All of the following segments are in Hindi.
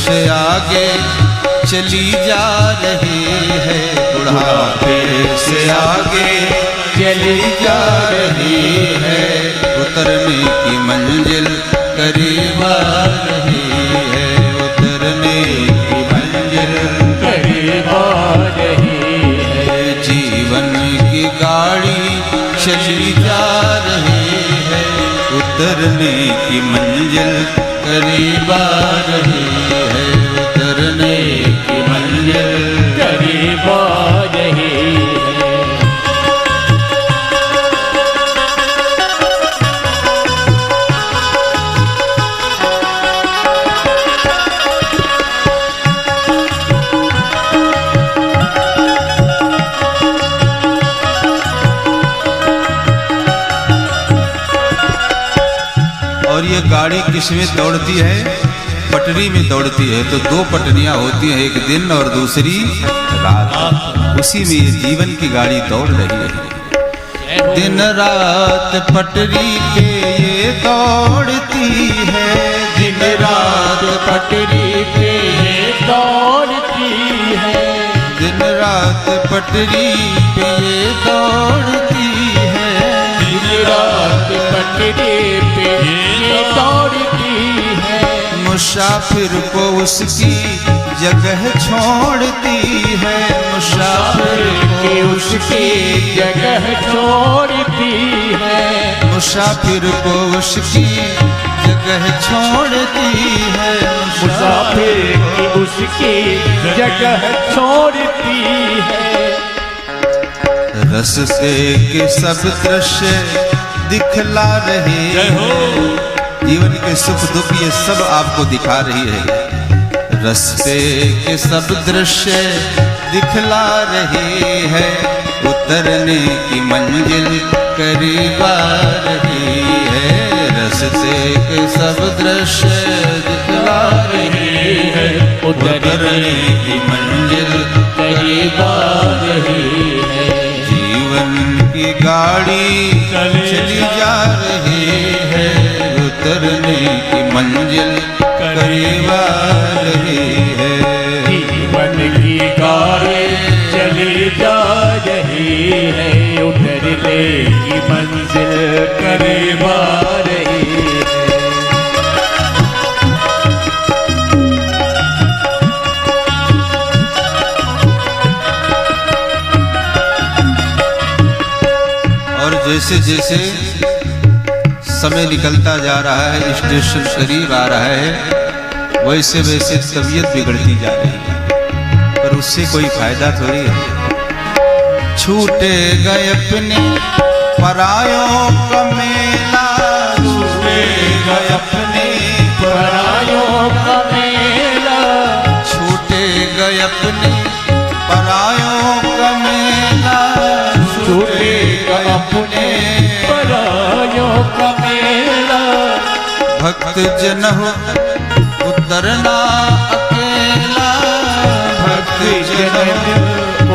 से आगे चली जा रही है, बुढ़ापे से आगे चली जा रही है, उतरने की मंजिल करीब आ रही है, उतरने की मंजिल करीब आ रही है। जीवन की गाड़ी चली जा रही है, उतरने की मंजिल करीब आ रही है, उतरने की मंजिल करीब आ रही है। और ये गाड़ी किस में दौड़ती है? पटरी में दौड़ती है। तो दो पटरियां होती हैं, एक दिन और दूसरी रात। उसी में ये जीवन की गाड़ी दौड़ रही है। दिन रात पटरी पे ये दौड़ती है, दिन रात पटरी पे ये दौड़ती है, दिन रात पटरी पे ये दौड़ती है, दिन रात पटरी पे ये दौड़ती है। मुसाफिर को उसकी जगह छोड़ती है, मुसाफिर को उसकी जगह छोड़ती है, मुसाफिर को उसकी जगह छोड़ती है, मुसाफिर की उसकी जगह छोड़ती है। रस्ते के सब दृश्य दिखला रही है, जीवन के सुख दुख ये सब आपको दिखा रही है। रास्ते के सब दृश्य दिखला रही है, उतरने की मंजिल करीब आ रही है, रास्ते के सब दृश्य दिखला रही है, उतरने की मंजिल करीब आ रही है। जीवन की गाड़ी चली जा रही है, उतरने की मंजिल करीब आ रही है। जीवन की गाड़ी चली जा रही है, उतरने की मंजिल करीब आ रही है। और जैसे जैसे समय निकलता जा रहा है, स्टेशन करीब आ रहा है, वैसे वैसे तबीयत बिगड़ती जा रही है, पर उससे कोई फायदा थोड़ी है। छूटे गए अपने परायों का मेला, छूटे गए अपने परायों का मेला, छूटे गए अपने परायों का मेला, छूटे गए अपने परायों का मेला। भक्त जन हो उतरना अकेला, भक्त जन हो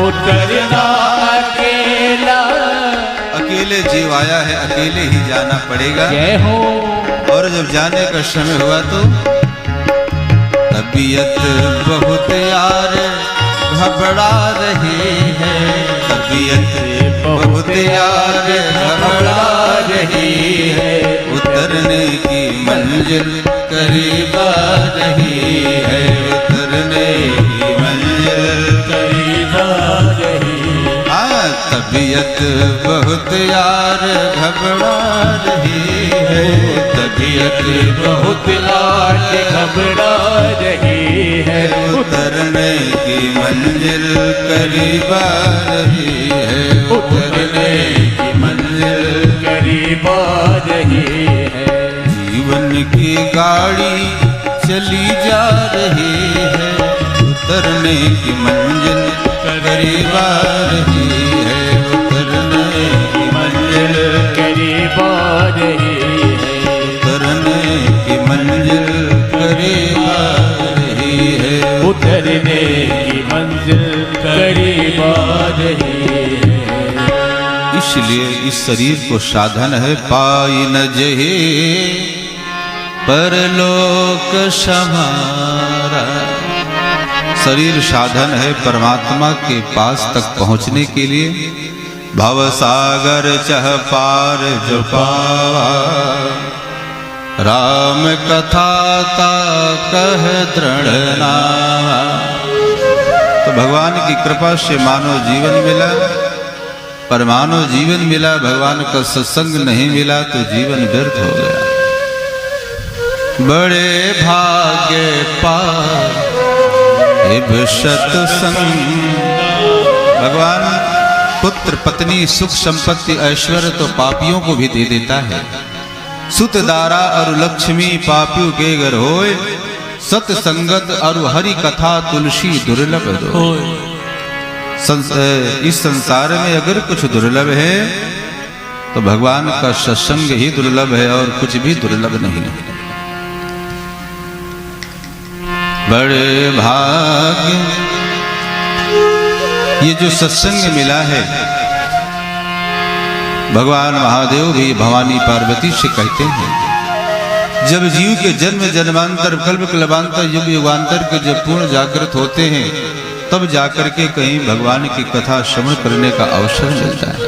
उतरना अकेला। अकेले जीव आया है, अकेले ही जाना पड़ेगा। जय हो। और जब जाने का समय हुआ तो तबीयत बहुत यार घबरा रही है, तबीयत बहुत यार घबरा रही है, उतरने की मंजिल करीब आ रही है, उतरने की मंजिल करीब आ रही है। हाँ, तबीयत बहुत यार घबरा रही है, तबीयत बहुत यार घबरा रही है, उतरने की मंजिल करीब आ रही है, उतरने की मंजिल करीब आ रही है। जीवन की गाड़ी चली जा रही है, उतरने की मंजिल करीब आ रही है, उतरने की मंजिल करीब आ रही है, उतरने की मंजिल करीब आ रही है, उतरने की मंजिल करीब आ रही है। इसलिए इस शरीर को साधन है, पाई न जहे परलोक समारा। शरीर साधन है परमात्मा के पास तक पहुंचने के लिए। भव सागर चह पार जो पावा, राम कथा ता कह दृढ़ नावा। तो भगवान की कृपा से मानव जीवन मिला, पर मानव जीवन मिला, भगवान का सत्संग नहीं मिला तो जीवन व्यर्थ हो गया। बड़े भाग्य पाए सत्संग। भगवान पुत्र पत्नी सुख संपत्ति ऐश्वर्य तो पापियों को भी दे देता है। सुत दारा और लक्ष्मी पापियों के घर होए, सत्संगत और हरि कथा तुलसी दुर्लभ दो। इस संसार में अगर कुछ दुर्लभ है तो भगवान का सत्संग ही दुर्लभ है और कुछ भी दुर्लभ नहीं है। बड़े भाग्य ये जो सत्संग मिला है, भगवान महादेव भी भवानी पार्वती से कहते हैं, जब जीव के जन्म जन्मांतर कल्प कल्पांतर युग युगांतर के जब पूर्ण जागृत होते हैं, तब जाकर के कहीं भगवान की कथा श्रवण करने का अवसर मिलता है।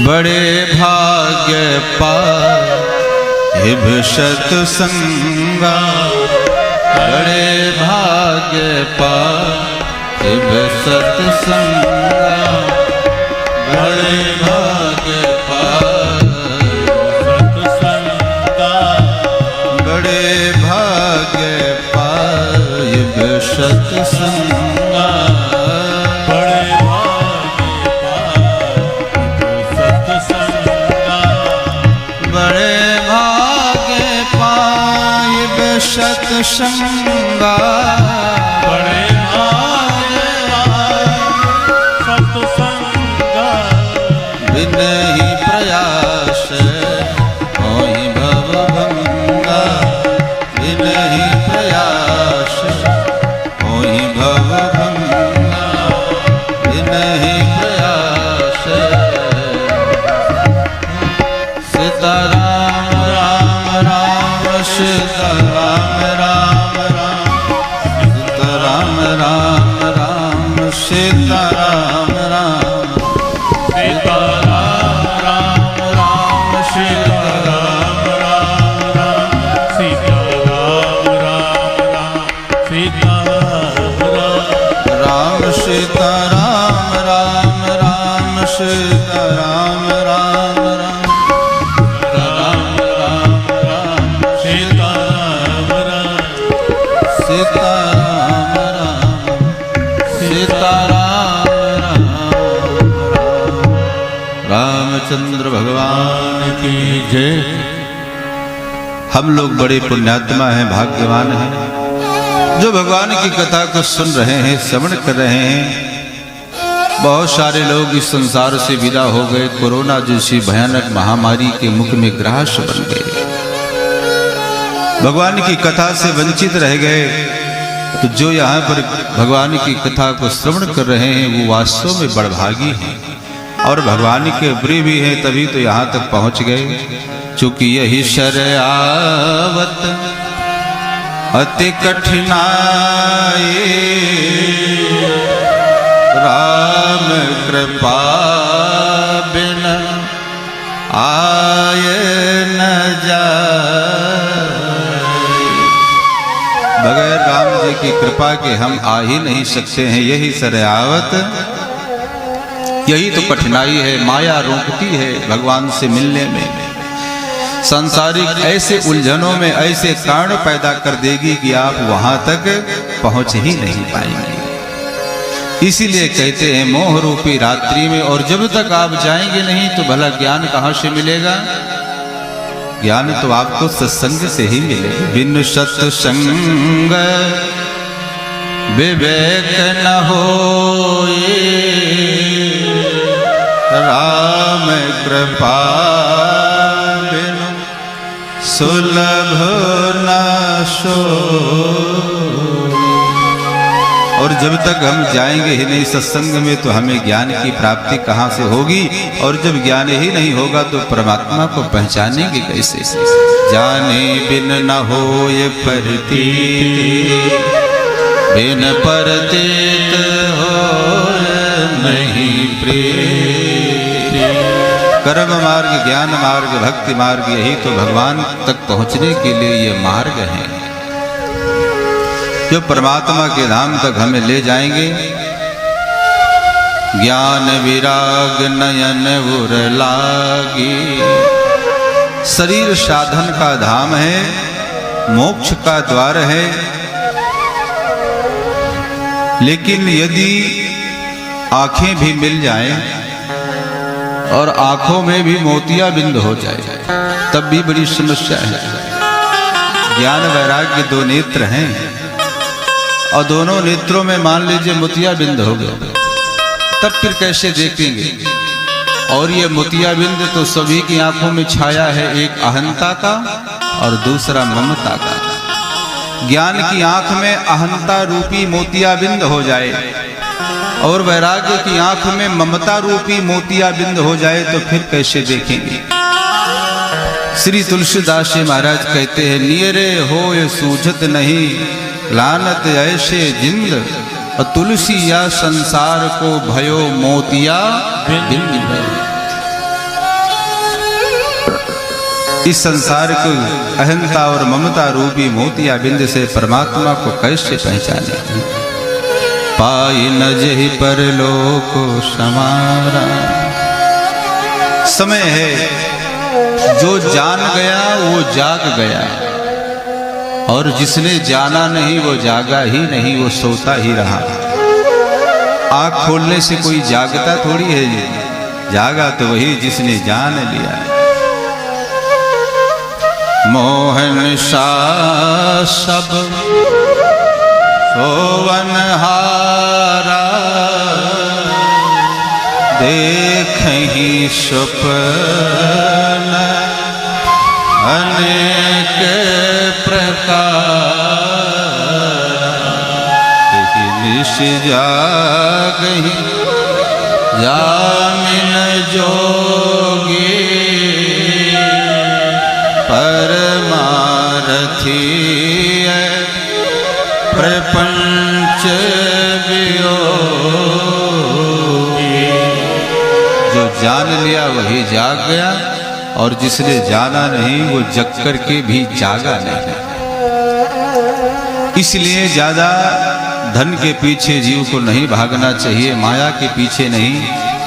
बड़े भाग्य पाए सत्संगा, बड़े भाग्य पाए सत्संगा, बड़े भाग्य पाए सत्संगा, बड़े भाग्य पाए सत्संगा, बड़े सत्संगा, बड़े भाग्य सत्संगा, बिन ही प्रयास होई भव भंगा, बिन ही प्रयास होई भव भंगा, बिन ही प्रयास। सीताराम राम राम सीताराम राम राम, सीताराम राम राम सीताराम राम, सीताराम राम राम सीताराम राम राम, सीताराम राम राम सीताराम राम, राम सीताराम राम राम सीताराम राम राम, राम राम राम सीताराम राम, सीताराम राम सीताराम राम। रामचंद्र भगवान की जय। हम लोग बड़े पुण्यात्मा हैं, भाग्यवान हैं, जो भगवान की कथा को सुन रहे हैं, श्रवण कर रहे हैं। बहुत सारे लोग इस संसार से विदा हो गए, कोरोना जैसी भयानक महामारी के मुख में ग्रास बन गए, भगवान की कथा से वंचित रह गए। तो जो यहाँ पर भगवान की कथा को श्रवण कर रहे हैं वो वास्तव में बड़भागी हैं और भगवान के प्रिय भी हैं, तभी तो यहाँ तक पहुँच गए। चूंकि यही शरआवत अति कठिनाई, राम कृपा बिना आए न जाए। बगैर राम जी की कृपा के हम आ ही नहीं सकते हैं। यही शरआवत, यही तो कठिनाई है, माया रोकती है भगवान से मिलने में। सांसारिक ऐसे उलझनों में ऐसे कारण पैदा कर देगी कि आप वहां तक पहुंच ही नहीं पाएंगे। इसीलिए कहते हैं मोह रूपी रात्रि में, और जब तक आप जाएंगे नहीं तो भला ज्ञान कहां से मिलेगा? ज्ञान तो आपको सत्संग से ही मिलेगा। बिन सत्संग विवेक न होए, राम कृपा बिनु सुलभ न सोए। और जब तक हम जाएंगे ही नहीं सत्संग में तो हमें ज्ञान की प्राप्ति कहाँ से होगी? और जब ज्ञान ही नहीं होगा तो परमात्मा को पहचानेंगे कैसे? जाने बिन न होय प्रतीति, बिन परतीत होय नहीं प्रीति। कर्म मार्ग, ज्ञान मार्ग, भक्ति मार्ग, यही तो भगवान तक पहुंचने के लिए ये मार्ग है जो परमात्मा के धाम तक हमें ले जाएंगे। ज्ञान विराग नयन उर लागी, शरीर साधन का धाम है, मोक्ष का द्वार है। लेकिन यदि आंखें भी मिल जाएं और आंखों में भी मोतियाबिंद हो जाए तब भी बड़ी समस्या है। ज्ञान वैराग्य दो नेत्र हैं और दोनों नेत्रों में मान लीजिए मोतियाबिंद हो गए, तब फिर कैसे देखेंगे? और ये मोतियाबिंद तो सभी की आंखों में छाया है, एक अहंता का और दूसरा ममता का। ज्ञान की आंख में अहंता रूपी मोतियाबिंद हो जाए और वैराग्य की आंख में ममता रूपी मोतियाबिंद हो जाए तो फिर कैसे देखेंगे? श्री तुलसीदास जी महाराज कहते हैं, नियरे हो ये सूझत नहीं, लानत ऐसे जिंद, और तुलसी या संसार को भयो मोतिया बिंद। इस संसार को अहंता और ममता रूपी मोतिया बिंद से परमात्मा को कैसे पहचाने? पाई न जहि पर लोक समारा। समय है, जो जान गया वो जाग गया, और जिसने जाना नहीं वो जागा ही नहीं, वो सोता ही रहा। आँख खोलने से कोई जागता थोड़ी है, जागा तो वही जिसने जान लिया। मोहन सा सब सोवनहारा, देखहि स्वप्न अनेक प्रकार, निश जागहि जामिन जोगी, परमारथी प्रपंच वियोगी। जो जान लिया वही जाग गया, और जिसने जाना नहीं वो जग कर के भी जागा नहीं। इसलिए ज्यादा धन के पीछे जीव को नहीं भागना चाहिए, माया के पीछे नहीं।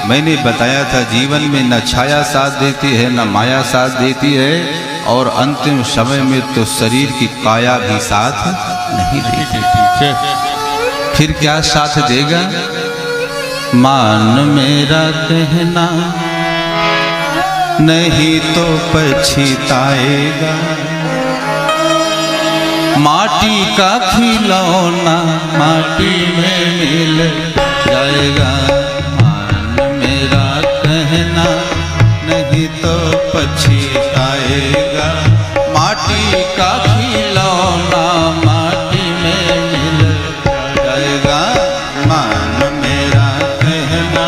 मैंने बताया था, जीवन में न छाया साथ देती है न माया साथ देती है, और अंतिम समय में तो शरीर की काया भी साथ नहीं देती। फिर क्या साथ देगा? मान मेरा कहना नहीं तो पछताएगा, माटी का खिलौना माटी में मिल जाएगा। मान मेरा कहना नहीं तो पछताएगा, माटी का खिलौना माटी में मिल जाएगा। मान मेरा कहना।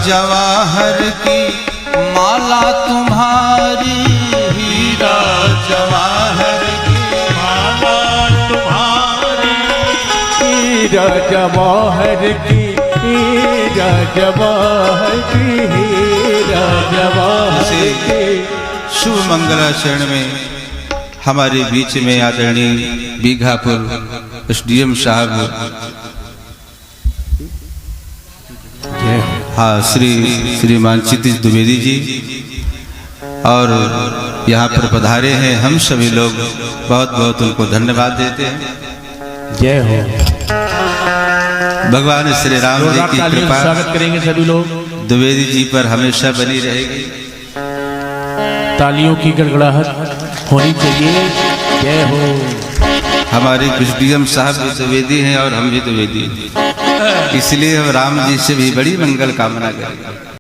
जवाहर की माला तुम्हारी, हीरा जवाहर की माला तुम्हारी, हीरा जवाहर की, हीरा जवाहर की, हीरा जवाहर की। शुभ मंगलाचरण में हमारे बीच में आदरणीय बीघापुर एसडीएम साहब, हाँ, श्रीमान क्षितिज द्विवेदी जी, और यहाँ पर पधारे हैं। हम सभी लोग बहुत बहुत उनको धन्यवाद देते हैं। जय हो। भगवान श्री राम जी की कृपा, स्वागत करेंगे सभी लोग। द्विवेदी जी पर हमेशा बनी रहेगी। तालियों की गड़गड़ाहट होनी चाहिए। जय हो। हमारे कुछ साहब भी द्विवेदी हैं और हम भी द्विवेदी हैं, इसलिए हम राम जी से भी बड़ी मंगल कामना करेंगे।